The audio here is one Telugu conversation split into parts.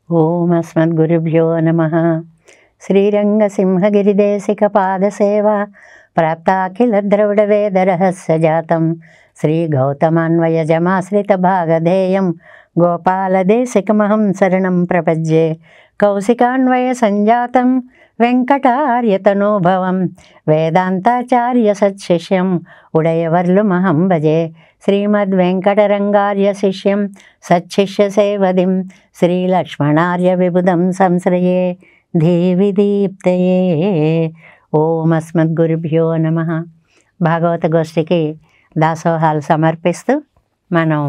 ఓం అస్మద్గురుభ్యో నమః. శ్రీరంగసింహగిరిదేశికపాదసేవా ప్రాప్తాఖిల ద్రవిడ వేద రహస్య జాతం శ్రీ గౌతమాన్వయజమాశ్రిత భాగధేయం గోపాలదేశికమహం శరణం ప్రపద్యే. కౌశికాన్వయ సంజాతం వెంకటార్యతనోభవం వేదాంతాచార్య సత్శిష్యం ఉడయవర్లుమహం భజే. శ్రీమద్వెంకటరంగార్య శిష్యం సచ్చిష్య సేవదిం శ్రీలక్ష్మణార్య విబుధం సంశ్రయే దేవి దీప్తయే. ఓం అస్మద్గురుభ్యో నమః. భాగవత గోష్ఠికి దాసోహాలు సమర్పిస్తూ మనం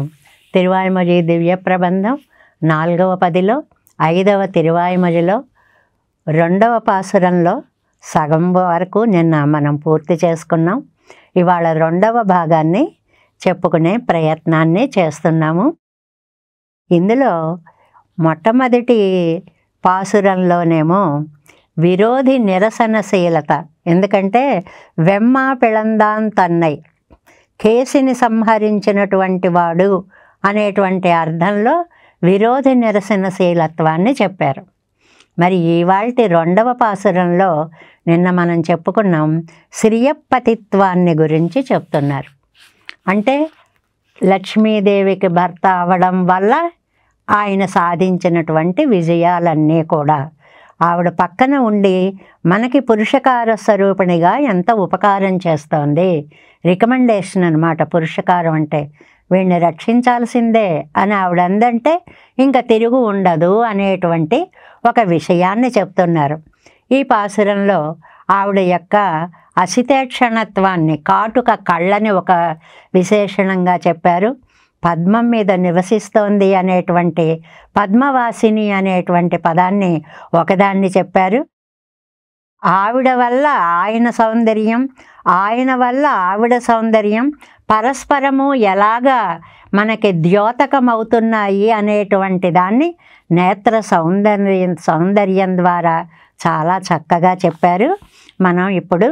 తిరువాయిమొഴി దివ్య ప్రబంధం 4వ పదిలో 5వ తిరువాయిమొഴിలో 2వ పాసురంలో సగం వరకు నిన్న మనం పూర్తి చేసుకున్నాం. ఇవాళ 2వ భాగాన్ని చెప్పుకునే ప్రయత్నాన్ని చేస్తున్నాము. ఇందులో మొట్టమొదటి పాసురంలోనేమో విరోధి నిరసనశీలత, ఎందుకంటే వెమ్మ పిళందాన్ తన్నై కేసిని సంహరించినటువంటి వాడు అనేటువంటి అర్థంలో విరోధి నిరసనశీలత్వాన్ని చెప్పారు. మరి ఇవాల్టి 2వ పాసురంలో నిన్న మనం చెప్పుకున్నాం శ్రియపతిత్వాన్ని గురించి చెప్తున్నారు. అంటే లక్ష్మీదేవికి భర్త అవ్వడం వల్ల ఆయన సాధించినటువంటి విజయాలన్నీ కూడా ఆవిడ పక్కన ఉండి మనకి పురుషకార స్వరూపిణిగా ఎంత ఉపకారం చేస్తోంది. రికమెండేషన్ అన్నమాట పురుషకారం అంటే. వీడిని రక్షించాల్సిందే అని ఆవిడ అందంటే ఇంకా తిరుగు ఉండదు అనేటువంటి ఒక విషయాన్ని చెప్తున్నారు. ఈ పాసురంలో ఆవిడ యొక్క అసితేక్షణత్వాన్ని, కాటుక కళ్ళని ఒక విశేషణంగా చెప్పారు. పద్మం మీద నివసిస్తోంది అనేటువంటి పద్మవాసిని అనేటువంటి పదాన్ని ఒకదాన్ని చెప్పారు. ఆవిడ వల్ల ఆయన సౌందర్యం, ఆయన వల్ల ఆవిడ సౌందర్యం పరస్పరము ఎలాగా మనకి ద్యోతకమవుతున్నాయి అనేటువంటి దాన్ని నేత్ర సౌందర్యం ద్వారా చాలా చక్కగా చెప్పారు. మనం ఇప్పుడు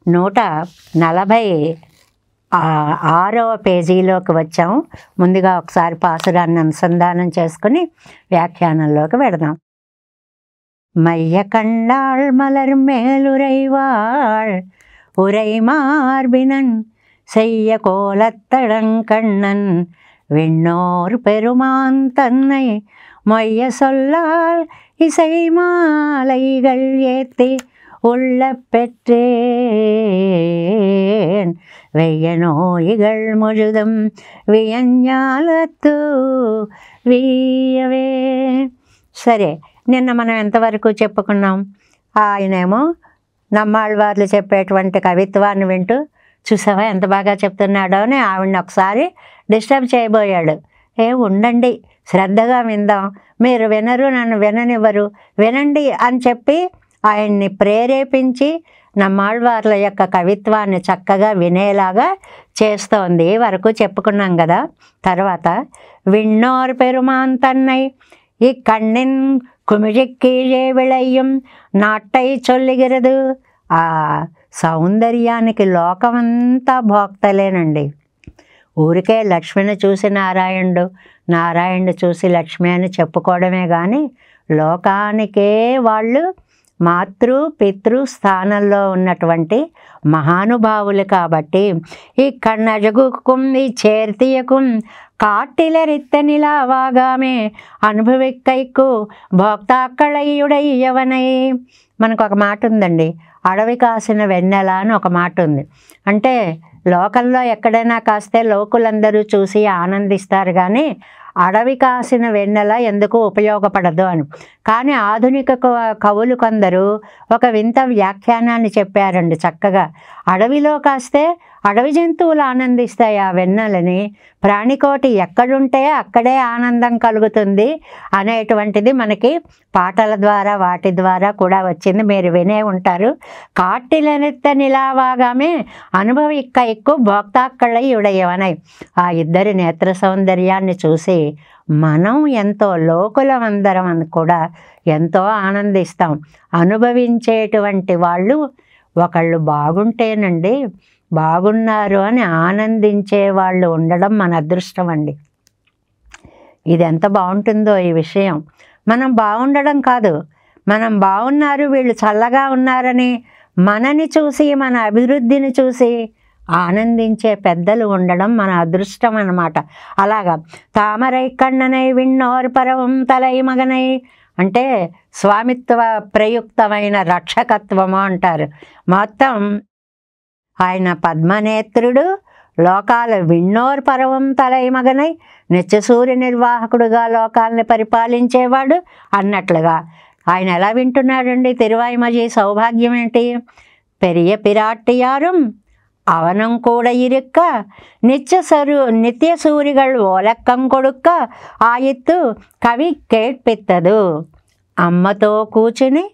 146వ పేజీలోకి వచ్చాము. ముందుగా ఒకసారి పాసురాన్ని అనుసంధానం చేసుకుని వ్యాఖ్యానంలోకి వెడదాం. மைய கண்டாள் மலர் மேலுரைவாள் உரை மார்பினன் செய்ய கோலத்தடங்கண்ணன் விண்ணோர் பெருமான் தன்னை மொய்ய சொல்லால் இசை மாலைகள் ஏத்தி உள்ள பெற்றேன் வெய்ய நோய்கள் முழுதும் వియజ్ఞాలతూ వీయవే. సరే, నిన్న మనం ఎంతవరకు చెప్పుకున్నాం? ఆయనేమో నమ్మాళ్ళవార్లు చెప్పేటువంటి కవిత్వాన్ని వింటూ చూసావా ఎంత బాగా చెప్తున్నాడో అని ఆవిడని ఒకసారి డిస్టర్బ్ చేయబోయాడు. ఉండండి, శ్రద్ధగా విందాం, మీరు వినరు, నన్ను విననివ్వరు, వినండి అని చెప్పి ఆయన్ని ప్రేరేపించి నమ్మాళ్ళవార్ల యొక్క కవిత్వాన్ని చక్కగా వినేలాగా చేస్తోంది వరకు చెప్పుకున్నాం కదా. తర్వాత విన్నోర్ పెరుమాన్ తన్నై ఇక్కణ్ణిన్ కుమిజిక్కీళే విళయ్యం నాట్టై చొల్లిగిరదు. ఆ సౌందర్యానికి లోకమంతా భోక్తలేనండి. ఊరికే లక్ష్మిని చూసి నారాయణుడు, నారాయణుడు చూసి లక్ష్మి అని చెప్పుకోవడమే కానీ లోకానికే వాళ్ళు మాతృ పితృ స్థానంలో ఉన్నటువంటి మహానుభావులు కాబట్టి ఈ కన్నజగుకుం ఈ చేర్తియకుం కాటిలరిత్తనిలావాగామే అనుభవిక్కైకు భోక్తాక్కళయుడయ్యవనై. మనకు ఒక మాట ఉందండి, అడవి కాసిన వెన్నెల అని ఒక మాట ఉంది. అంటే లోకంలో ఎక్కడైనా కాస్తే లోకులందరూ చూసి ఆనందిస్తారు కానీ అడవి కాసిన వెన్నెల ఎందుకు ఉపయోగపడదు అని. కానీ ఆధునిక కవులు కొందరు ఒక వింత వ్యాఖ్యానాన్ని చెప్పారండి చక్కగా. అడవిలో కాస్తే అడవి జంతువులు ఆనందిస్తాయి ఆ వెన్నెలని, ప్రాణికోటి ఎక్కడుంటే అక్కడే ఆనందం కలుగుతుంది అనేటువంటిది మనకి పాటల ద్వారా వాటి ద్వారా కూడా వచ్చింది, మీరు వినే ఉంటారు. కాటిలనెత్త నిలావాగామే అనుభవిక్క ఎక్కువ భోక్తాక్కళయుడయ్యవనై. ఆ ఇద్దరి నేత్ర సౌందర్యాన్ని చూసి మనం ఎంతో, లోకులమందరం కూడా ఎంతో ఆనందిస్తాం. అనుభవించేటువంటి వాళ్ళు ఒకళ్ళు బాగుంటేనండి, బాగున్నారు అని ఆనందించే వాళ్ళు ఉండడం మన అదృష్టం అండి. ఇది ఎంత బాగుంటుందో ఈ విషయం. మనం బాగుండడం కాదు, మనం బాగున్నారు వీళ్ళు చల్లగా ఉన్నారని మనని చూసి మన అభివృద్ధిని చూసి ఆనందించే పెద్దలు ఉండడం మన అదృష్టం అన్నమాట. అలాగా తామరై కಣ್ಣనై విన్నోర్ పరవం తలై మగనై అంటే స్వామిత్వ ప్రయుక్తమైన రక్షకత్వము అంటారు. మొత్తం ఆయన పద్మనేత్రుడు, లోకాల విన్నోర్ పరవం తలై మగనై నిత్యసూర్య నిర్వాహకుడుగా లోకాలని పరిపాలించేవాడు అన్నట్లుగా ఆయన ఎలా వింటున్నాడండి తిరువాయిమజి సౌభాగ్యం ఏంటి? పెరియ పిరాట్టియారం అవనం కూడా ఇరుక్క నిత్య సూరిగల్ ఓలక్కం కొడుక్క ఆయిత్తు కవి కేట్పిత్తదు. అమ్మతో కూర్చుని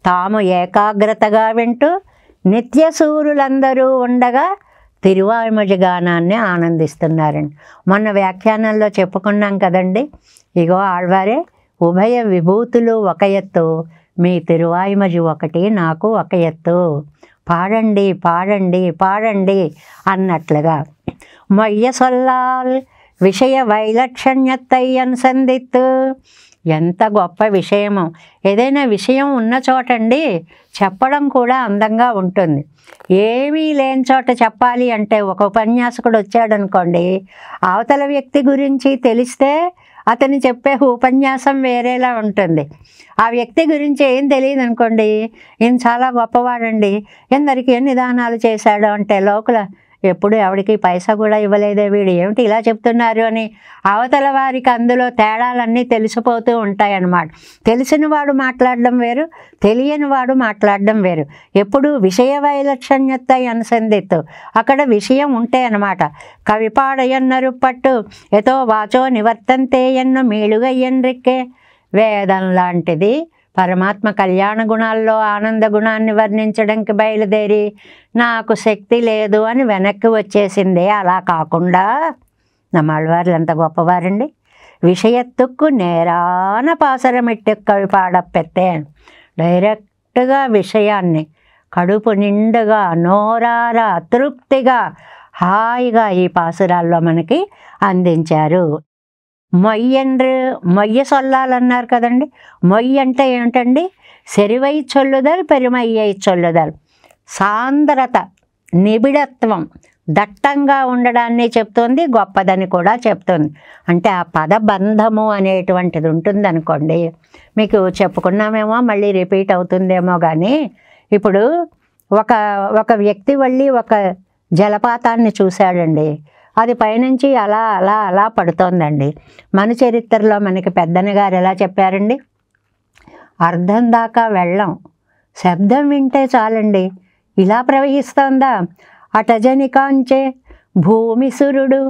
తాము ఏకాగ్రతగా వింటూ నిత్య సూరులందరూ ఉండగా తిరువాయిమజి గానాన్ని ఆనందిస్తున్నారండి. మొన్న వ్యాఖ్యానంలో చెప్పుకున్నాం కదండి, ఇగో ఆళ్వారే ఉభయ విభూతులు ఒక ఎత్తు, మీ తిరువాయిమజి ఒకటి నాకు ఒక ఎత్తు, పాడండి పాడండి పాడండి అన్నట్లుగా. మొయ్య సొల్లాల్ విషయ వైలక్షణ్యత్తయ్యన్ సందిత్తు. ఎంత గొప్ప విషయము! ఏదైనా విషయం ఉన్న చోటండి చెప్పడం కూడా అందంగా ఉంటుంది. ఏమీ లేని చోట చెప్పాలి అంటే ఒక ఉపన్యాసకుడు వచ్చాడనుకోండి, అవతల వ్యక్తి గురించి తెలిస్తే అతను చెప్పే ఉపన్యాసం వేరేలా ఉంటుంది. ఆ వ్యక్తి గురించి ఏం తెలియదు అనుకోండి, ఈయన చాలా గొప్పవాడండి, ఎందరికి ఎన్ని దానాలు చేశాడు అంటే లోపల ఎప్పుడు ఎవరికి పైసా కూడా ఇవ్వలేదే వీడు ఏమిటి ఇలా చెప్తున్నారు అని అవతల వారికి అందులో తేడాలన్నీ తెలిసిపోతూ ఉంటాయన్నమాట. తెలిసిన వాడు మాట్లాడడం వేరు, తెలియని వాడు మాట్లాడడం వేరు. ఎప్పుడు విషయ వైలక్షణ్యత అనుసంధిత్తు, అక్కడ విషయం ఉంటే అన్నమాట. కవిపాడయన్నరు పట్టు ఎతో వాచో నివర్తంతే ఎన్ను మీళుగయ్యన్రిక్కే. వేదం లాంటిది పరమాత్మ కళ్యాణ గుణాల్లో ఆనంద గుణాన్ని వర్ణించడానికి బయలుదేరి నాకు శక్తి లేదు అని వెనక్కి వచ్చేసిందే. అలా కాకుండా నమ్మాళ్ళవారు ఎంత గొప్పవారండి. విషయత్తుకు నేరాన పాసరమిట్టు కవి పాడపెత్తే. డైరెక్ట్గా విషయాన్ని కడుపు నిండుగా నోరారా తృప్తిగా హాయిగా ఈ పాసురాల్లో మనకి అందించారు. మొయ్య సొల్లాలన్నారు కదండి. మొయ్యి అంటే ఏమిటండి? సెరివై చొల్లుదల్ పెరుమయ్యై చొల్లుదల్. సాంద్రత, నిబిడత్వం, దట్టంగా ఉండడాన్ని చెప్తుంది, గొప్పదని కూడా చెప్తుంది. అంటే ఆ పదబంధము అనేటువంటిది ఉంటుంది అనుకోండి. మీకు చెప్పుకున్నామేమో మళ్ళీ రిపీట్ అవుతుందేమో కానీ, ఇప్పుడు ఒక వ్యక్తి వెళ్ళి ఒక జలపాతాన్ని చూశాడండి. అది పైనుంచి అలా అలా అలా పడుతోందండి. మన చరిత్రలో మనకి పెద్దన్న గారు ఎలా చెప్పారండి, అర్థం దాకా వెళ్ళం, శబ్దం వింటే చాలండి ఇలా ప్రవహిస్తోందా. అటజని కాంచే భూమి సురుడు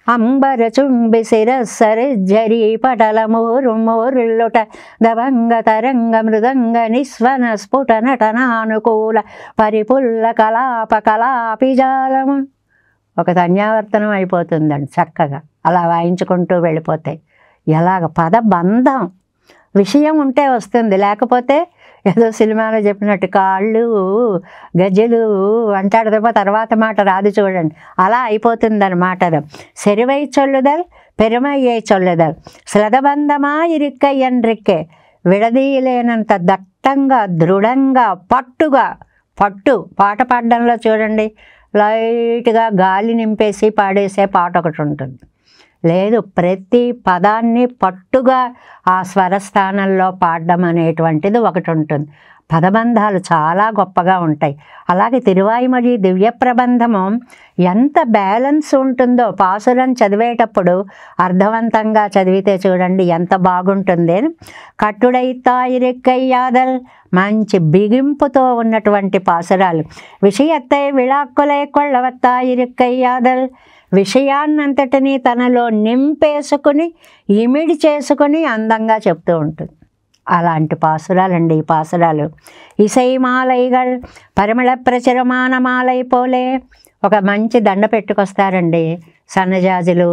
అంబర చుంబి శిరస్సరిజ్జరి పటల మోరు మోరుల్లుట దవంగ తరంగ మృదంగ నిస్వన స్ఫుట నటనానుకూల పరిపుల్ల కలాప కలాపిజాలము. ఒక ధన్యావర్తనం అయిపోతుందండి చక్కగా అలా వాయించుకుంటూ వెళ్ళిపోతాయి. ఎలాగ పదబంధం విషయం ఉంటే వస్తుంది, లేకపోతే ఏదో సినిమాలో చెప్పినట్టు కాళ్ళు గజ్జలు అంటాడు తప్ప తర్వాత మాట రాదు చూడండి, అలా అయిపోతుందన్నమాట. సెరివై చొల్లుదల్ పెరుమయ్యై చొల్లుదల్ శ్రద్ధబంధమా ఇరుక్కయ్యన్రిక్కే. విడదీయలేనంత దట్టంగా దృఢంగా పట్టుగా. పట్టు పాట పాడడంలో చూడండి, లైట్గా గాలి నింపేసి పాడేసే పాట ఒకటి ఉంటుంది. లేదు, ప్రతి పదాన్ని పట్టుగా ఆ స్వరస్థానంలో పాడడం అనేటువంటిది ఒకటి ఉంటుంది. పదబంధాలు చాలా గొప్పగా ఉంటాయి. అలాగే తిరువాయిమజి దివ్య ప్రబంధము ఎంత బ్యాలెన్స్ ఉంటుందో పాసురం చదివేటప్పుడు అర్థవంతంగా చదివితే చూడండి ఎంత బాగుంటుంది. కట్టుడైతాయిరెక్కయ్యాదల్ మంచి బిగింపుతో ఉన్నటువంటి పాసురాలు. విషయత్తై విళాక్కులై కొళ్ళవత్తాయిరెక్కయ్యాదల్ విషయాన్నంతటినీ తనలో నింపేసుకుని ఇమిడి చేసుకుని అందంగా చెప్తూ ఉంటుంది. అలాంటి పాసురాలండి ఈ పాసురాలు. ఇసై మాలైగల్ పరిమళ ప్రచురమాన మాలై పోలే. ఒక మంచి దండ పెట్టుకొస్తారండి, సన్నజాజులు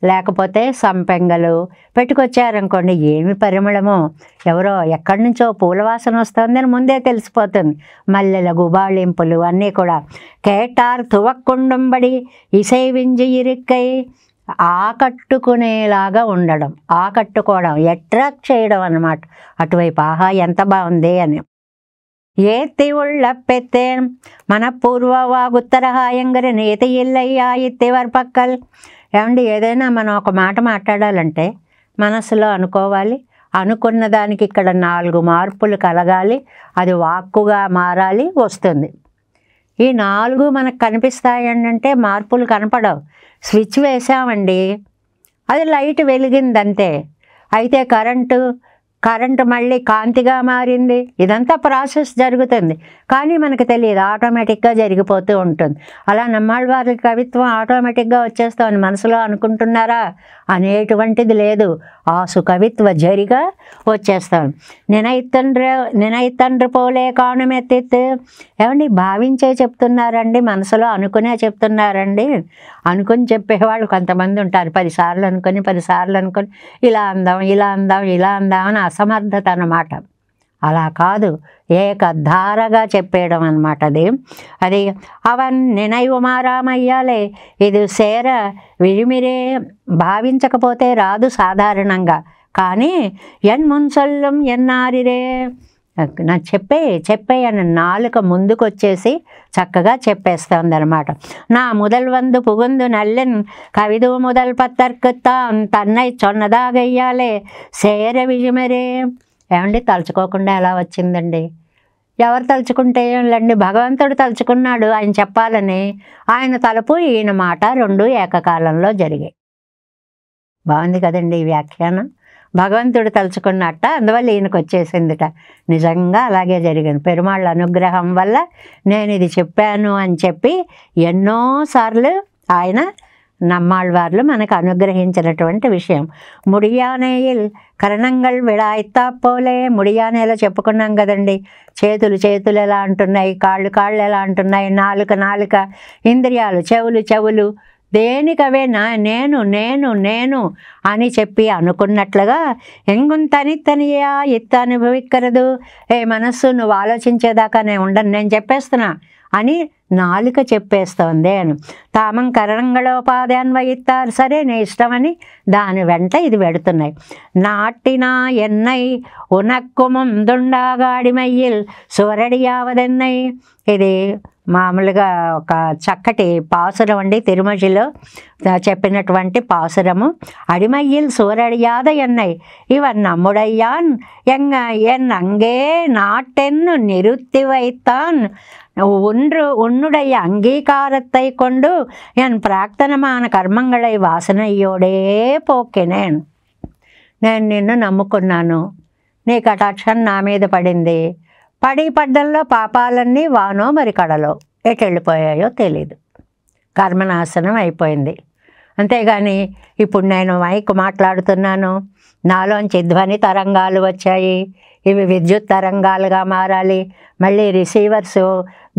లేకపోతే సంపెంగలు పెట్టుకొచ్చారనుకోండి, ఏమి పరిమళమో, ఎవరో ఎక్కడి నుంచో పూలవాసన వస్తుందని ముందే తెలిసిపోతుంది. మల్లెల గుబాళింపులు అన్నీ కూడా. కేటార్ తువక్కుండుంబడి ఇసై వింజి ఇరుక్కై ఆకట్టుకునేలాగా ఉండడం, ఆకట్టుకోవడం, అట్రాక్ట్ చేయడం అన్నమాట అటువైపు. ఆహా ఎంత బాగుంది అని. ఏతి ఉళ్ళప్పెత్తే మనపూర్వవాగుత్తరహాయంగర నేతి ఇల్లయ్యా ఇత్తేవారి పక్కల్. ఏమండి, ఏదైనా మనం ఒక మాట మాట్లాడాలంటే మనసులో అనుకోవాలి, అనుకున్న దానికి ఇక్కడ 4 మార్పులు కలగాలి, అది వాక్కుగా మారాలి, వస్తుంది. ఈ 4 మనకు కనిపిస్తాయి అంటే మార్పులు కనపడవు. స్విచ్ వేసామండి, అది లైట్ వెలిగిందంతే. అయితే కరెంటు మళ్ళీ కాంతిగా మారింది. ఇదంతా ప్రాసెస్ జరుగుతుంది, కానీ మనకు తెలియదు, ఆటోమేటిక్గా జరిగిపోతూ ఉంటుంది. అలా నమ్మాళ్ళవారి కవిత్వం ఆటోమేటిక్గా వచ్చేస్తామని మనసులో అనుకుంటున్నారా అనేటువంటిది లేదు. ఆసు కవిత్వ జరిగా వచ్చేస్తాం. నినైతండ్రి పోలే కాణమెత్తిత్. ఏమండి, భావించే చెప్తున్నారండి, మనసులో అనుకునే చెప్తున్నారండి? అనుకుని చెప్పేవాళ్ళు కొంతమంది ఉంటారు. 10 సార్లు అనుకొని ఇలా అందాం అని అసమర్థత అన్నమాట. అలా కాదు, ఏకధారగా చెప్పేయడం అన్నమాట. అది అవన్ నినైవు మారామయ్యాలే. ఇది సేర విరిమిరే భావించకపోతే రాదు సాధారణంగా. కానీ మున్సొల్లం ఎన్నారిరే, నా చెప్పే అని నాలుక ముందుకు వచ్చేసి చక్కగా చెప్పేస్తుంది అనమాట. నా முதல் வந்து புகுந்து நல்லன் கவிது முதல் பத்தற்குத்தான் தன்னை சொன்னదాగయ్యాలే సేర విజమరే. ఏమండి, తలుచుకోకుండా ఎలా వచ్చిందండి? ఎవరు తలుచుకుంటే ఏంలండి, భగవంతుడు తలుచుకున్నాడు ఆయన చెప్పాలని. ఆయన తలుపు ఈయన మాట 2 ఏకకాలంలో జరిగాయి. బాగుంది కదండి ఈ వ్యాఖ్యానం. భగవంతుడు తలుచుకున్నట్ట, అందువల్ల ఈయనకు వచ్చేసిందిట. నిజంగా అలాగే జరిగింది. పెరుమాళ్ళ అనుగ్రహం వల్ల నేను ఇది చెప్పాను అని చెప్పి ఎన్నోసార్లు ఆయన நம்மாழ்வாర్లు మనకు అనుగ్రహించినటువంటి విషయం. ముడియానేయిల్ కరణంగల్ విడాయిత్తా పోలే. ముడియానేలో చెప్పుకున్నాం కదండి, చేతులు ఎలా అంటున్నాయి, కాళ్ళు ఎలా అంటున్నాయి, నాలుక ఇంద్రియాలు, చెవులు దేనికవే నేను అని చెప్పి అనుకున్నట్లుగా ఎంగుంతనిత్తనియా ఇత్త అనుభవిక్కరదు. ఏ మనస్సు, నువ్వు ఆలోచించేదాకా నేను ఉండను, నేను చెప్పేస్తున్నా అని నాలుక చెప్పేస్తోంది అని. తామం కరణంగళోపాధి అన్వయిత్తారు. సరే నీ ఇష్టమని దాని వెంట ఇది పెడుతున్నాయి. నాటినా ఎన్నై ఉనక్కుమం దుండాగాడిమయ్యిల్ సువరడియావదెన్నై. ఇది మామూలుగా ఒక చక్కటి పాసురం అండి, తిరుమజిలో చెప్పినటువంటి పాసురము. అడిమయ్యిల్ సూరడియాద ఎన్నై ఇవన్ நம்முடையான் என் அங்கே நாட்டென்னு நிறுத்தி வைத்தான் உன்னுடைய அங்கீகாரத்தை கொண்டு என் பிரார்த்தனமான கర్మంగళై వాసనయ్యోడే పోకినేన్. నేను నిన్ను నమ్ముకున్నాను, నీ కటాక్షం నా మీద పడింది. పడ్డంలో పాపాలన్నీ వానో మరి కడలో ఎటు వెళ్ళిపోయాయో తెలీదు. కర్మనాశనం అయిపోయింది. అంతేగాని ఇప్పుడు నేను మైక్ మాట్లాడుతున్నాను, నాలోంచి ధ్వని తరంగాలు వచ్చాయి, ఇవి విద్యుత్ తరంగాలుగా మారాలి, మళ్ళీ రిసీవర్స్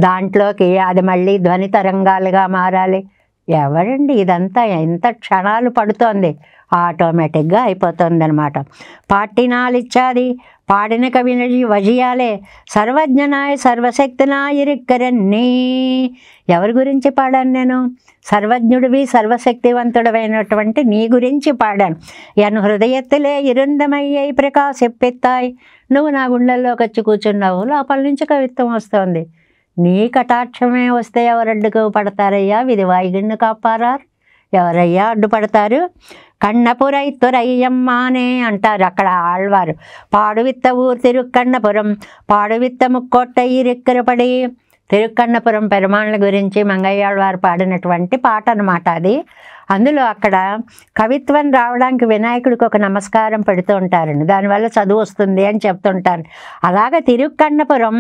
దాంట్లోకి అది మళ్ళీ ధ్వని తరంగాలుగా మారాలి. ఎవరండి ఇదంతా? ఎంత క్షణాలు పడుతోంది, ఆటోమేటిక్గా అయిపోతుంది అనమాట. పాటినాలిచ్చాది పాడిన కవిని వజియాలే సర్వజ్ఞనాయ సర్వశక్తినాయిరిక్కరన్నీ. ఎవరి గురించి పాడాను నేను? సర్వజ్ఞుడివి సర్వశక్తివంతుడమైనటువంటి నీ గురించి పాడాను. ఎన్ హృదయత్తులే ఇరుందమయ్యాయి ప్రకాశిప్పిత్తాయి. నువ్వు నా గుండెల్లోకి వచ్చి కూర్చున్నావు, లోపల నుంచి కవిత్వం వస్తుంది. నీ కటాక్షమే వస్తే ఎవరు అడ్డుకు పడతారయ్యా? విధి వాయిగిన్ను కాపారారు, ఎవరయ్యా అడ్డుపడతారు? కన్నపురై తురయ్యమ్మానే అంటారు అక్కడ ఆళ్వారు. పాడువిత్త ఊరు తిరుక్కన్నపురం పాడువిత్త ముక్కొట్టయిరిక్కరపడి. తిరుక్కన్నపురం పెరుమాళ్ళ గురించి మంగయ్యాళ్వారు పాడినటువంటి పాట అన్నమాట అది. అందులో అక్కడ కవిత్వం రావడానికి వినాయకుడికి ఒక నమస్కారం పెడుతూ ఉంటారండి, దానివల్ల చదువు వస్తుంది అని చెప్తుంటారు. అలాగే తిరుక్కన్నపురం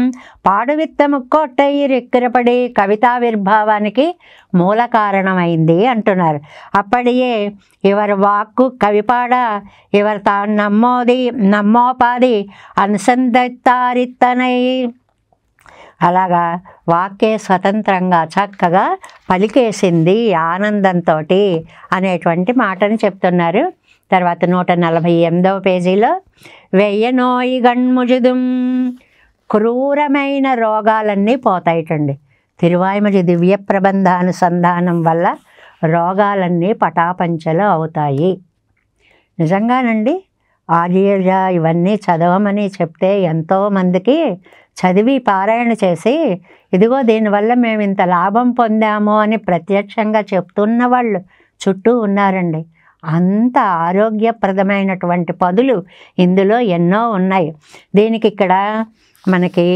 పాడువిత్త ముక్కొట్టయిరిక్కరపడి కవితావిర్భావానికి మూల కారణమైంది అంటున్నారు. అప్పటియే ఇవర్ వాక్కు కవిపాడ ఇవర్ తాను నమ్మోపాధి అనుసంధిత్తారిత్తనై. అలాగా వాక్యే స్వతంత్రంగా చక్కగా పలికేసింది ఆనందంతో అనేటువంటి మాటని చెప్తున్నారు. తర్వాత 148వ పేజీలో వెయ్యనోయి గణ్ముజుదుం. క్రూరమైన రోగాలన్నీ పోతాయిటండి. తిరువాయిమజి దివ్య ప్రబంధానుసంధానం వల్ల రోగాలన్నీ పటాపంచలు అవుతాయి. నిజంగానండి, ఆర్యజ ఇవన్నీ చదవమని చెప్తే ఎంతోమందికి చదివి పారాయణ చేసి ఇదిగో దీనివల్ల మేము ఇంత లాభం పొందాము అని ప్రత్యక్షంగా చెప్తున్న వాళ్ళు చుట్టూ ఉన్నారండి. అంత ఆరోగ్యప్రదమైనటువంటి పదులు ఇందులో ఎన్నో ఉన్నాయి. దీనికి ఇక్కడ మనకి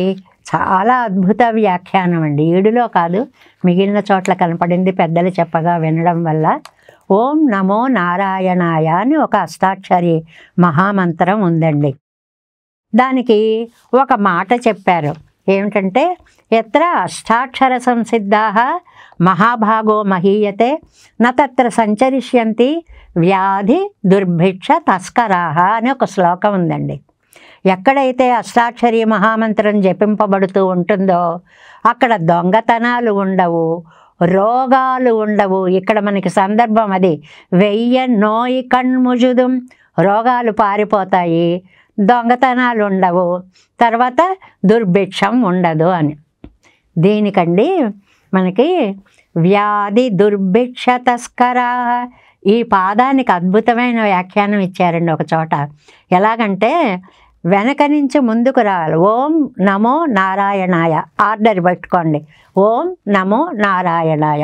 చాలా అద్భుత వ్యాఖ్యానం అండి. ఈడులో కాదు, మిగిలిన చోట్ల కనపడింది పెద్దలు చెప్పగా వినడం వల్ల. ఓం నమో నారాయణాయ అని ఒక అష్టాక్షరి మహామంత్రం ఉందండి. దానికి ఒక మాట చెప్పారు, ఏమిటంటే ఎత్ర అష్టాక్షర సంసిద్ధాః మహాభాగో మహీయతే నత్ర సంచరిష్యంతి వ్యాధి దుర్భిక్ష తస్కరాః అని ఒక శ్లోకం ఉందండి. ఎక్కడైతే అష్టాక్షరి మహామంత్రం జపింపబడుతూ ఉంటుందో అక్కడ దొంగతనాలు ఉండవు, రోగాలు ఉండవు. ఇక్కడ మనకి సందర్భం అది, వెయ్య నోయి కణ్ముజుదుం, రోగాలు పారిపోతాయి, దొంగతనాలు ఉండవు, తర్వాత దుర్భిక్షం ఉండదు అని. దీనికండి మనకి వ్యాధి దుర్భిక్ష తస్కరా ఈ పాదానికి అద్భుతమైన వ్యాఖ్యానం ఇచ్చారండి ఒక చోట. ఎలాగంటే వెనక నుంచి ముందుకు రావాలి. ఓం నమో నారాయణాయ ఆర్డర్ పెట్టుకోండి. ఓం నమో నారాయణాయ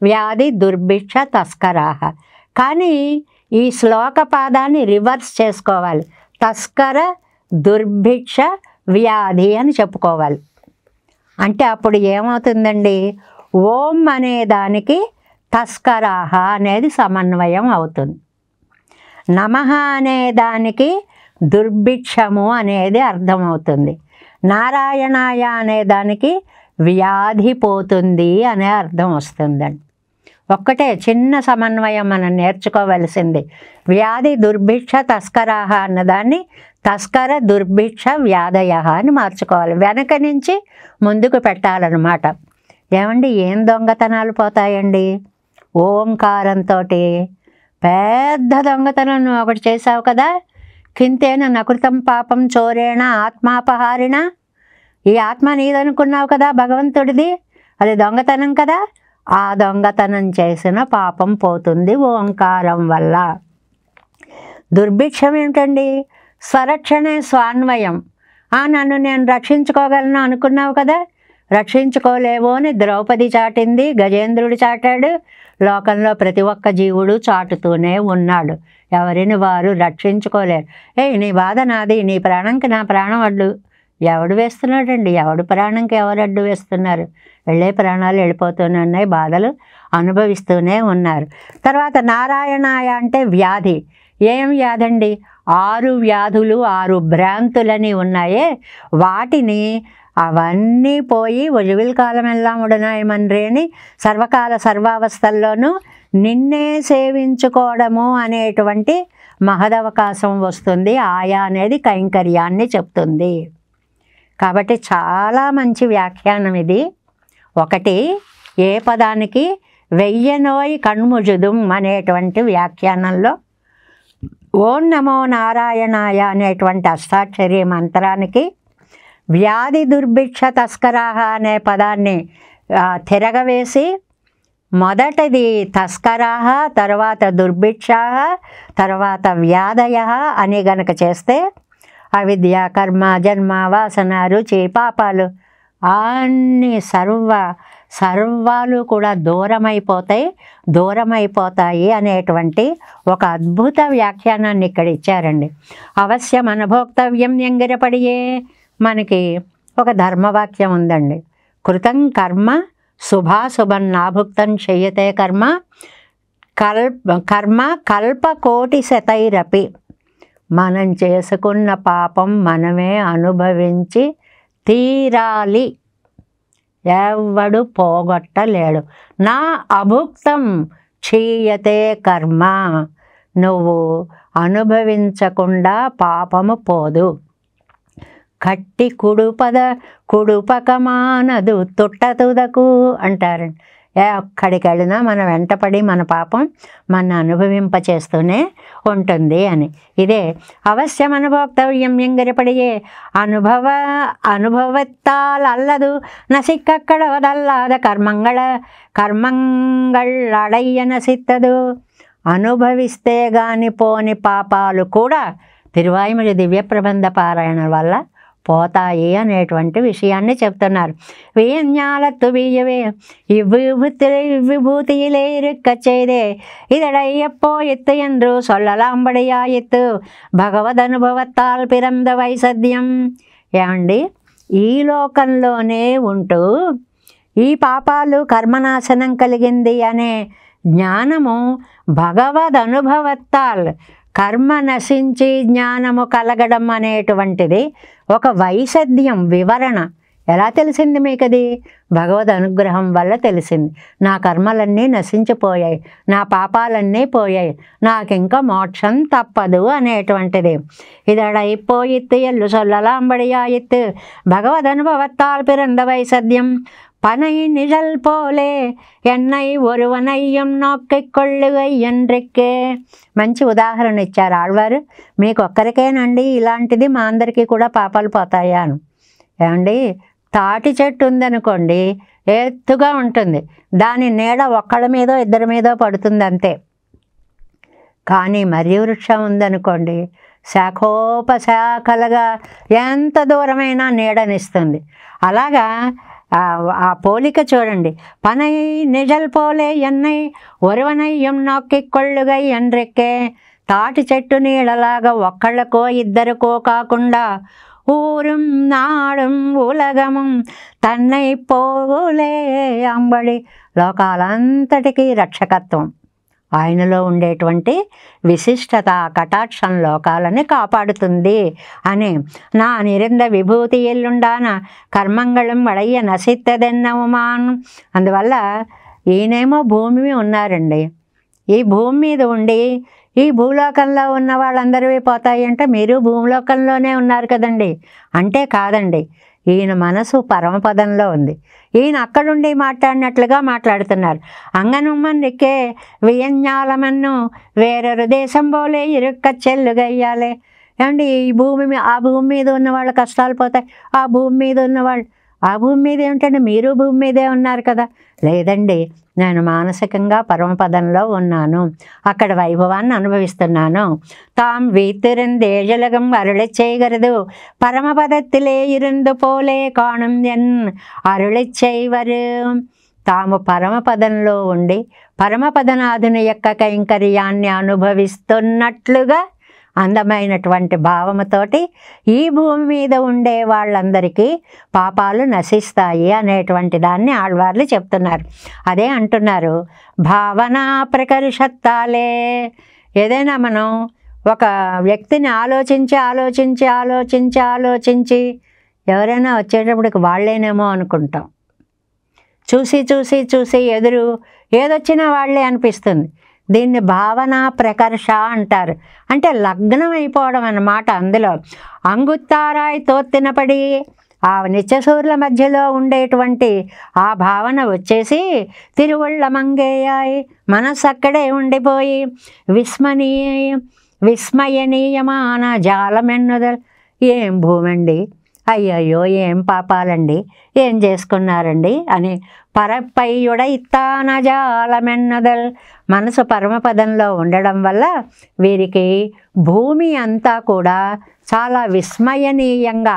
వ్యాధి దుర్భిక్ష తస్కరాహ. కానీ ఈ శ్లోక పాదాన్ని రివర్స్ చేసుకోవాలి. తస్కర దుర్భిక్ష వ్యాధి అని చెప్పుకోవాలి. అంటే అప్పుడు ఏమవుతుందండి, ఓం అనే దానికి తస్కరాహ అనేది సమన్వయం అవుతుంది. నమః అనే దానికి దుర్భిక్షము అనేది అర్థమవుతుంది. నారాయణాయ అనే దానికి వ్యాధి పోతుంది అనే అర్థం వస్తుందండి. ఒక్కటే చిన్న సమన్వయం మనం నేర్చుకోవలసింది. వ్యాధి దుర్భిక్ష తస్కరాహ అన్నదాన్ని తస్కర దుర్భిక్ష వ్యాధయ అని మార్చుకోవాలి. వెనక నుంచి ముందుకు పెట్టాలన్నమాట. ఏమండి, ఏం దొంగతనాలు పోతాయండి? ఓంకారంతో పెద్ద దొంగతనం నువ్వు ఒకటి చేసావు కదా, కింతేన నకృతం పాపం చోరేణ ఆత్మాపహారిణ, ఈ ఆత్మ నీదనుకున్నావు కదా భగవంతుడిది, అది దొంగతనం కదా, ఆ దొంగతనం చేసిన పాపం పోతుంది ఓంకారం వల్ల. దుర్భిక్షం ఏమిటండి? స్వరక్షణే స్వాన్వయం. నన్ను నేను రక్షించుకోగలను అనుకున్నావు కదా, రక్షించుకోలేవు అని ద్రౌపది చాటింది, గజేంద్రుడు చాటాడు, లోకంలో ప్రతి ఒక్క జీవుడు చాటుతూనే ఉన్నాడు. ఎవరిని వారు రక్షించుకోలేరు. నీ బాధ నాది, నీ ప్రాణంకి నా ప్రాణం అడ్డు. ఎవడు వేస్తున్నాడండి? ఎవడు ప్రాణంకి ఎవరు అడ్డు వేస్తున్నారు? వెళ్ళే ప్రాణాలు వెళ్ళిపోతూనే ఉన్నాయి, బాధలు అనుభవిస్తూనే ఉన్నారు. తర్వాత నారాయణాయ అంటే వ్యాధి. ఏం వ్యాధి అండి? 6 వ్యాధులు 6 భ్రాంతులని ఉన్నాయే, వాటిని అవన్నీ పోయి ఒజువిల్ కాలం ఎల్లాం ఉడనాయమన్రేని సర్వకాల సర్వావస్థల్లోనూ నిన్నే సేవించుకోవడము అనేటువంటి మహదవకాశం వస్తుంది. ఆయా అనేది కైంకర్యాన్ని చెప్తుంది. కాబట్టి చాలా మంచి వ్యాఖ్యానం ఇది. ఒకటి, ఏ పదానికి వెయ్యనోయి కణ్ముజుదుం అనేటువంటి వ్యాఖ్యానంలో ఓం నమో నారాయణాయ అనేటువంటి అష్టాక్షరి మంత్రానికి వ్యాధి దుర్భిక్ష తస్కరాహ అనే పదాన్ని తిరగవేసి మొదటిది తస్కరాహ, తర్వాత దుర్భిక్షాహ, తర్వాత వ్యాధయ అని గనక చేస్తే అవిద్య కర్మ జన్మ వాసన రుచి పాపాలు అన్ని సర్వాలు కూడా దూరమైపోతాయి అనేటువంటి ఒక అద్భుత వ్యాఖ్యానాన్ని ఇక్కడ ఇచ్చారండి. అవశ్యం అనుభోక్తవ్యం ఎంగిరపడియే. మనకి ఒక ధర్మవాక్యం ఉందండి, కృతం కర్మ శుభాశుభం నాభుక్తం చెయ్యతే కర్మ కల్పకోటి శతైరపి. మనం చేసుకున్న పాపం మనమే అనుభవించి తీరాలి, ఎవడు పోగొట్టలేడు. నా అభుక్తం క్షీయతే కర్మ, నువ్వు అనుభవించకుండా పాపము పోదు. కట్టి కుడుపకమానదు తుట్టతుదకు అంటారండి. ఎక్కడికి వెళ్ళినా మన వెంటపడి మన పాపం మన అనుభవింపచేస్తూనే ఉంటుంది అని. ఇదే అవశ్యం అనుభోక్తవ్యం ఎంగరపడియే అనుభవత్తాల్ అల్లదు నసిక్కక్కడవదల్లాద కర్మంగళ అడయ్య నసిత్తదు. అనుభవిస్తే గాని పోని పాపాలు కూడా తిరువాయిమొഴി దివ్య ప్రబంధ పారాయణ వల్ల పోతాయి అనేటువంటి విషయాన్ని చెప్తున్నారు. వీణ్యాలత్తు వీయవే విభూతిயிலே இருக்க செய்தே இதடையப்போ எத்து என்று சொல்லலாம்படியாயிత్తు భగవదనుభవత్తాల్ పిరంద వైసద్యం. ఏమండి, ఈ లోకంలోనే ఉంటూ ఈ పాపాలు కర్మనాశనం కలిగింది అనే జ్ఞానము భగవదనుభవత్తాల్ కర్మ నశించి జ్ఞానము కలగడం అనేటువంటిది ఒక వైసద్యం, వివరణ. ఎలా తెలిసింది మీకు అది? భగవద్ అనుగ్రహం వల్ల తెలిసింది. నా కర్మలన్నీ నశించిపోయాయి, నా పాపాలన్నీ పోయాయి, నాకింకా మోక్షం తప్పదు అనేటువంటిది. ఇదడైపోయిత్తు ఎల్లు సొల్లలాంబడియాయిత్తు భగవద్ అనుభవత్తాల్ పిరంద వైసద్యం பனை நிழல் போலே என்னை ஒருவனையும் நோக்கிக் கொள்ளுగై என்றிకే. మంచి ఉదాహరణ ఇచ్చారు ఆళ్వారు. మీకు ఒక్కరికేనండి ఇలాంటిది, మా అందరికీ కూడా పాపాలు పోతాయా అని. ఏమండి, తాటి చెట్టు ఉందనుకోండి, ఎత్తుగా ఉంటుంది, దాని నీడ ఒక్కళ్ళ మీదో ఇద్దరి మీదో పడుతుంది అంతే. కానీ మర్రి వృక్షం ఉందనుకోండి, శాఖోపశాఖలుగా ఎంత దూరమైనా నీడనిస్తుంది. అలాగా ఆ పోలిక చూడండి. పనై నిజల్ పోలే ఎన్నై ఒరువనయ్యం నొక్కి కొళ్ళుగై ఎండ్రెక్కే. తాటి చెట్టు నీడలాగా ఒక్కళ్ళకో ఇద్దరికో కాకుండా ఊరుం నాడుం ఉలగముం తన్నై పోలే అంబడి లోకాలంతటికీ రక్షకత్వం. ఆయనలో ఉండేటువంటి విశిష్టత కటాక్షం లోకాలని కాపాడుతుంది అని. నా నిరింద విభూతి ఎల్లుండాన కర్మంగళం అడయ్య నసిత్తదెన్నవుమాన్. అందువల్ల ఈయనేమో భూమి ఉన్నారండి, ఈ భూమి మీద ఉండి ఈ భూలోకంలో ఉన్న వాళ్ళందరివి పోతాయి అంటే మీరు భూలోకంలోనే ఉన్నారు కదండి అంటే కాదండి. ఈయన మనసు పరమపదంలో ఉంది, ఈయన అక్కడుండి మాట్లాడినట్లుగా మాట్లాడుతున్నారు. అంగనుమ్మన్నికే వియజ్ఞాలమన్ను వేరొరు దేశం పోలే ఇరుక్క చెల్లుగయ్యాలే. ఏమండి, ఈ భూమి ఆ భూమి మీద ఉన్న వాళ్ళ కష్టాలు పోతాయి, ఆ భూమి మీద ఉన్నవాళ్ళు ఆ భూమి మీద ఏమిటంటే మీరు భూమి మీదే ఉన్నారు కదా. లేదండి, నేను మానసికంగా పరమపదంలో ఉన్నాను, అక్కడ వైభవాన్ని అనుభవిస్తున్నాను. தாம் வீத்திருந்தேழலகம் அருளை செய்கிறது பரமபதத்திலே இருந்து போலே காணும் என் అరుళి చేయవరు. తాము పరమపదంలో ఉండి పరమపదనాథుని యొక్క కైంకర్యాన్ని అనుభవిస్తున్నట్లుగా అందమైనటువంటి భావముతోటి ఈ భూమి మీద ఉండే వాళ్ళందరికీ పాపాలు నశిస్తాయి అనేటువంటి దాన్ని ఆళ్వార్లు చెప్తున్నారు. అదే అంటున్నారు, భావన ప్రకర్షత్తాలే. ఏదైనా మనం ఒక వ్యక్తిని ఆలోచించి ఎవరైనా వచ్చేటప్పటికి వాళ్ళేనేమో అనుకుంటాం. చూసి ఎదురు ఏదొచ్చినా వాళ్ళే అనిపిస్తుంది. దీన్ని భావన ప్రకర్ష అంటారు. అంటే లగ్నం అయిపోవడం అన్నమాట. అందులో అంగుత్తారాయి తోత్తినపడి ఆ నిత్యసూర్ల మధ్యలో ఉండేటువంటి ఆ భావన వచ్చేసి తిరువుళ్ళ మంగేయాయి, మనసు అక్కడే ఉండిపోయి విస్మయనీయమాన జాలమెన్నుదల్. ఏం భూమండి, అయ్యయ్యో ఏం పాపాలండి, ఏం చేసుకున్నారండి అని పరపైయుడ ఇత్తాన జాలమెన్నదల్. మనసు పరమపదంలో ఉండడం వల్ల వీరికి భూమి అంతా కూడా చాలా విస్మయనీయంగా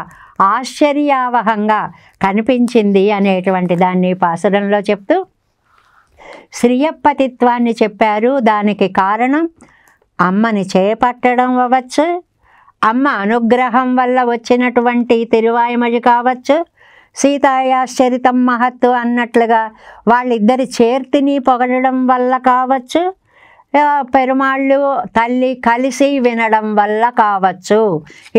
ఆశ్చర్యావహంగా కనిపించింది అనేటువంటి దాన్ని పాసురంలో చెప్తూ శ్రీయపతిత్వాన్ని చెప్పారు. దానికి కారణం అమ్మని చేపట్టడం అవ్వచ్చు, అమ్మ అనుగ్రహం వల్ల వచ్చినటువంటి తిరువాయిమొഴి కావచ్చు, సీతాయాశ్చరితం మహత్తు అన్నట్లుగా వాళ్ళిద్దరి చేర్తిని పొగడడం వల్ల కావచ్చు, పెరుమాళ్ళు తల్లి కలిసి వినడం వల్ల కావచ్చు.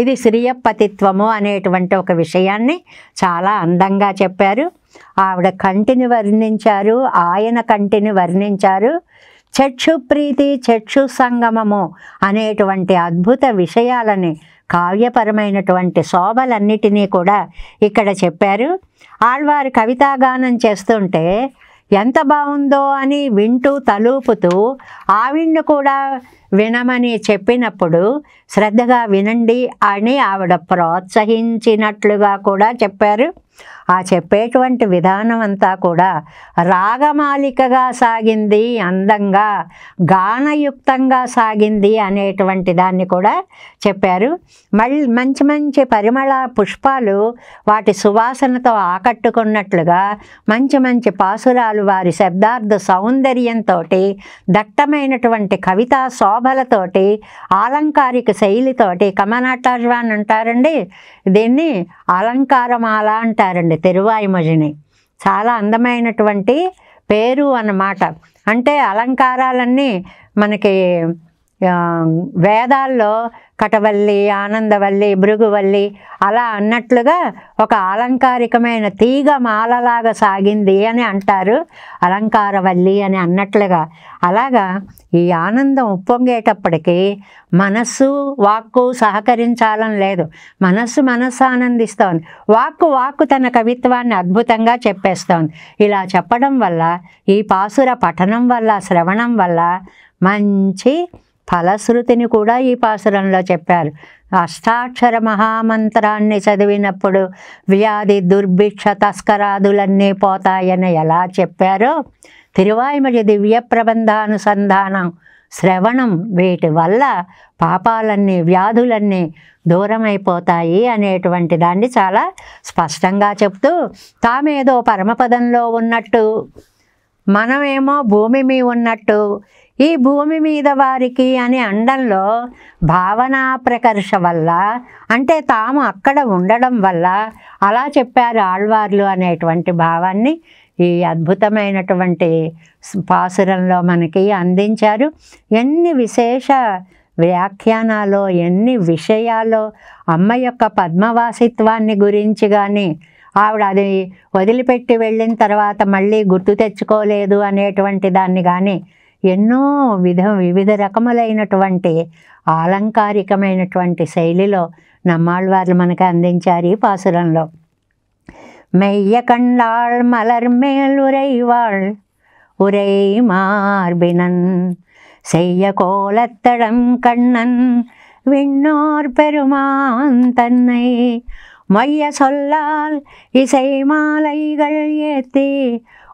ఇది శ్రీయపతిత్వము అనేటువంటి ఒక విషయాన్ని చాలా అందంగా చెప్పారు. ఆవిడ కంటిని వర్ణించారు, ఆయన కంటిని వర్ణించారు. చక్షు ప్రీతి, చక్షు సంగమము అనేటువంటి అద్భుత విషయాలని, కావ్యపరమైనటువంటి శోభలన్నిటినీ కూడా ఇక్కడ చెప్పారు. ఆళ్వారు కవితాగానం చేస్తుంటే ఎంత బాగుందో అని వింటూ తలూపుతూ ఆవిడ్ని కూడా వినమని చెప్పినప్పుడు శ్రద్ధగా వినండి అని ఆవిడ ప్రోత్సహించినట్లుగా కూడా చెప్పారు. ఆ చెప్పేటువంటి విధానం అంతా కూడా రాగమాలికగా సాగింది, అందంగా గానయుక్తంగా సాగింది అనేటువంటి దాన్ని కూడా చెప్పారు. మళ్ళీ మంచి మంచి పరిమళ పుష్పాలు వాటి సువాసనతో ఆకట్టుకున్నట్లుగా మంచి మంచి పాసురాలు వారి శబ్దార్థ సౌందర్యంతో దట్టమైనటువంటి కవితా శోభలతోటి ఆలంకారిక శైలితోటి కమనాటాజ్వాన్ అంటారండి, దీన్ని అలంకారమాల అంటారండి తిరువాయిమొழிని. చాలా అందమైనటువంటి పేరు అన్నమాట. అంటే అలంకారాలన్నీ మనకి వేదాల్లో కటవల్లి, ఆనందవల్లి, భృగువల్లి అలా అన్నట్లుగా ఒక అలంకారికమైన తీగ మాలలాగా సాగింది అని అంటారు, అలంకారవల్లి అని అన్నట్లుగా. అలాగా ఈ ఆనందం ఉప్పొంగేటప్పటికీ మనస్సు వాక్కు సహకరించాలని లేదు. మనస్సు ఆనందిస్తోంది, వాక్కు తన కవిత్వాన్ని అద్భుతంగా చెప్పేస్తోంది. ఇలా చెప్పడం వల్ల, ఈ పాసుర పఠనం వల్ల, శ్రవణం వల్ల మంచి ఫలశ్రుతిని కూడా ఈ పాసురంలో చెప్పారు. అష్టాక్షర మహామంత్రాన్ని చదివినప్పుడు వ్యాధి దుర్భిక్ష తస్కరాదులన్నీ పోతాయని ఎలా చెప్పారో, తిరువాయిమొഴి దివ్య ప్రబంధానుసంధానం శ్రవణం వీటి వల్ల పాపాలన్నీ వ్యాధులన్నీ దూరమైపోతాయి అనేటువంటి దాన్ని చాలా స్పష్టంగా చెప్తూ, తామేదో పరమపదంలో ఉన్నట్టు, మనమేమో భూమి మీద ఉన్నట్టు, ఈ భూమి మీద వారికి అని అండంలో భావనా ప్రకర్ష వల్ల, అంటే తాము అక్కడ ఉండడం వల్ల అలా చెప్పారు ఆళ్వార్లు అనేటువంటి భావాన్ని ఈ అద్భుతమైనటువంటి పాసురంలో మనకి అందించారు. ఎన్ని విశేష వ్యాఖ్యానాలు, ఎన్ని విషయాలు అమ్మ యొక్క పద్మవాసిత్వాన్ని గురించి కానీ, ఆవిడ అది వదిలిపెట్టి వెళ్ళిన తర్వాత మళ్ళీ గుర్తు తెచ్చుకోలేదు అనేటువంటి దాన్ని కానీ, ఎన్నో వివిధ రకములైనటువంటి ఆలంకారికమైనటువంటి శైలిలో నమ్మాళ్వార్లు మనకు అందించారు ఈ పాసురంలో. మెయ్య కండాళ్ మలర్మేల్ ఉరైవాళ్ ఉరై మార్బినన్ செய்ய கோலத்தடம் கண்ணன் விண்ணோர் பெருமான் தன்னை மைய சொல்லால் இசை மாலைகள் ஏத்தி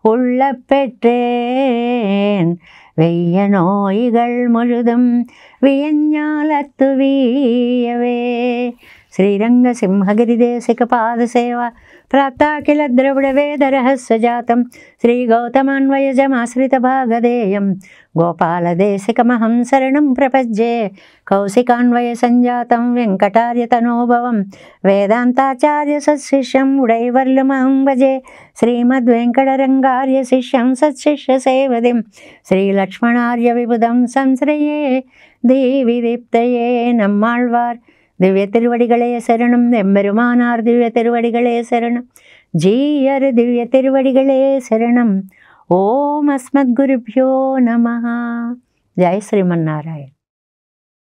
உள்ள பெற்றேன் வெய்ய நோய்கள் முழுதும் வியஞ்ஞாலத்து வீயவே. శ్రీరంగ సింహగిరిదేశిక పాదసేవ ప్రాప్తాఖిల ద్రవిడ వేద రహస్య జాతం శ్రీ గౌతమాన్వయజమాశ్రిత భాగధేయం గోపాలదేశికమహం శరణం ప్రపజ్యే. కౌశికాన్వయ సంజాతం వెంకటార్య తనోభవం వేదాంతాచార్య సత్శిష్యం ఉడైవర్లుమహం భజే. శ్రీమద్వెంకటరంగార్య శిష్యం సత్శిష్య సేవదిం శ్రీలక్ష్మణార్య విబుధం సంశ్రయే దేవి దీప్తయే. நம்மாழ்வார் திவ்ய திருவடிகளே சரணம், எம்பெருமானார் திவ்ய திருவடிகளே சரணம், ஜீயர் திவ்ய திருவடிகளே சரணம். ஓம் அஸ்மத்குருभ्यो நமः. ஜெய் ஸ்ரீமன்னாராயண.